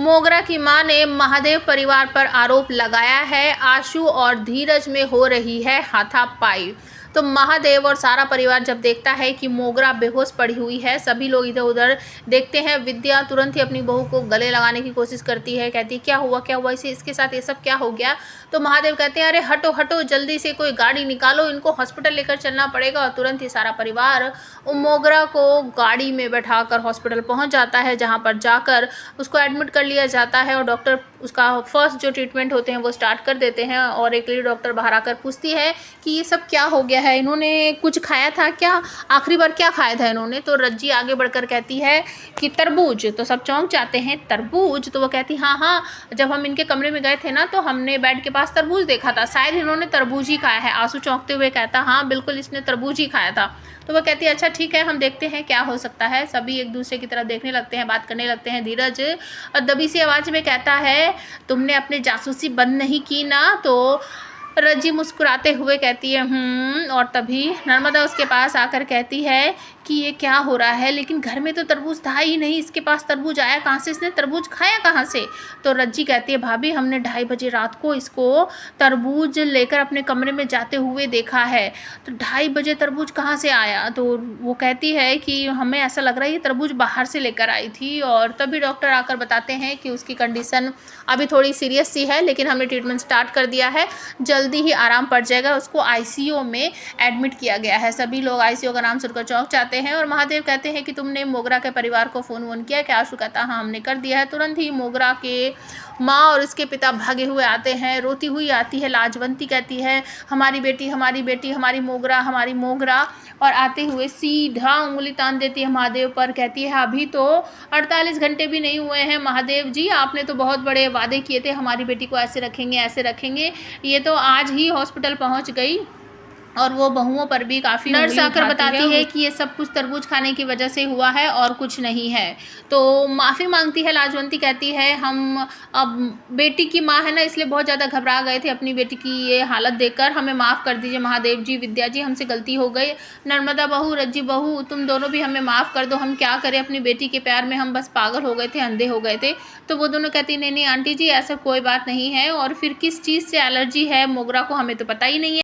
मोगरा की मां ने महादेव परिवार पर आरोप लगाया है, आशु और धीरज में हो रही है हाथापाई। तो महादेव और सारा परिवार जब देखता है कि मोगरा बेहोश पड़ी हुई है, सभी लोग इधर उधर देखते हैं। विद्या तुरंत ही अपनी बहू को गले लगाने की कोशिश करती है, कहती है क्या हुआ इसे, इसके साथ ये सब क्या हो गया। तो महादेव कहते हैं अरे हटो हटो, जल्दी से कोई गाड़ी निकालो, इनको हॉस्पिटल लेकर चलना पड़ेगा। और तुरंत ही सारा परिवार मोगरा को गाड़ी में बैठाकर हॉस्पिटल पहुंच जाता है, जहां पर जाकर उसको एडमिट कर लिया जाता है और डॉक्टर उसका फर्स्ट जो ट्रीटमेंट होते हैं वो स्टार्ट कर देते हैं। और एक लेडी डॉक्टर बाहर आकर पूछती है कि ये सब क्या हो गया है, इन्होंने कुछ खाया था क्या, आखिरी बार क्या खाया था इन्होंने। तो रज्जी आगे बढ़कर कहती है कि तरबूज। तो सब चौंक जाते हैं, तरबूज। तो वो कहती हाँ हाँ, जब हम इनके कमरे में गए थे ना तो हमने बेड के पास तरबूज देखा था, शायद इन्होंने तरबूज ही खाया है। आंसू चौंकते हुए कहता हाँ बिल्कुल, इसने तरबूज ही खाया था। तो वो कहती है अच्छा ठीक है, हम देखते हैं क्या हो सकता है। सभी एक दूसरे की तरफ देखने लगते हैं, बात करने लगते हैं। धीरज दबी सी आवाज़ में कहता है तुमने अपनी जासूसी बंद नहीं की ना। तो रज्जी मुस्कुराते हुए कहती है और तभी नर्मदा उसके पास आकर कहती है कि ये क्या हो रहा है, लेकिन घर में तो तरबूज था ही नहीं, इसके पास तरबूज आया कहाँ से, इसने तरबूज खाया कहाँ से। तो रज्जी कहती है भाभी हमने 2:30 बजे रात को इसको तरबूज लेकर अपने कमरे में जाते हुए देखा है। तो 2:30 बजे तरबूज कहाँ से आया। तो वो कहती है कि हमें ऐसा लग रहा है ये तरबूज बाहर से लेकर आई थी। और तभी डॉक्टर आकर बताते हैं कि उसकी कंडीशन अभी थोड़ी सीरियस सी है, लेकिन हमने ट्रीटमेंट स्टार्ट कर दिया है, जल्दी ही आराम पड़ जाएगा। उसको आईसीयू में एडमिट किया गया है। सभी लोग आईसीयू का नाम सुनकर चौंक जाते हैं और महादेव कहते हैं कि तुमने मोगरा के परिवार को फ़ोन किया क्या। आशु कहता हाँ हमने कर दिया है। तुरंत ही मोगरा के माँ और उसके पिता भागे हुए आते हैं, रोती हुई आती है लाजवंती, कहती है हमारी बेटी हमारी बेटी, हमारी मोगरा हमारी मोगरा। और आते हुए सीधा उंगली तान देती है महादेव पर, कहती है अभी तो 48 घंटे भी नहीं हुए हैं महादेव जी, आपने तो बहुत बड़े वादे किए थे हमारी बेटी को ऐसे रखेंगे, ये तो आज ही हॉस्पिटल पहुंच गई। और वो बहुओं पर भी काफ़ी नर्स आकर बताती है कि ये सब कुछ तरबूज खाने की वजह से हुआ है और कुछ नहीं है। तो माफ़ी मांगती है लाजवंती, कहती है हम अब बेटी की माँ है ना, इसलिए बहुत ज़्यादा घबरा गए थे अपनी बेटी की ये हालत देखकर, हमें माफ़ कर दीजिए महादेव जी, विद्या जी हमसे गलती हो गई। नर्मदा बहू रज्जी बहू तुम दोनों भी हमें माफ़ कर दो, हम क्या करें, अपनी बेटी के प्यार में हम बस पागल हो गए थे, अंधे हो गए थे। तो वो दोनों कहती नहीं नहीं आंटी जी ऐसा कोई बात नहीं है, और फिर किस चीज़ से एलर्जी है मोगरा को हमें तो पता ही नहीं है।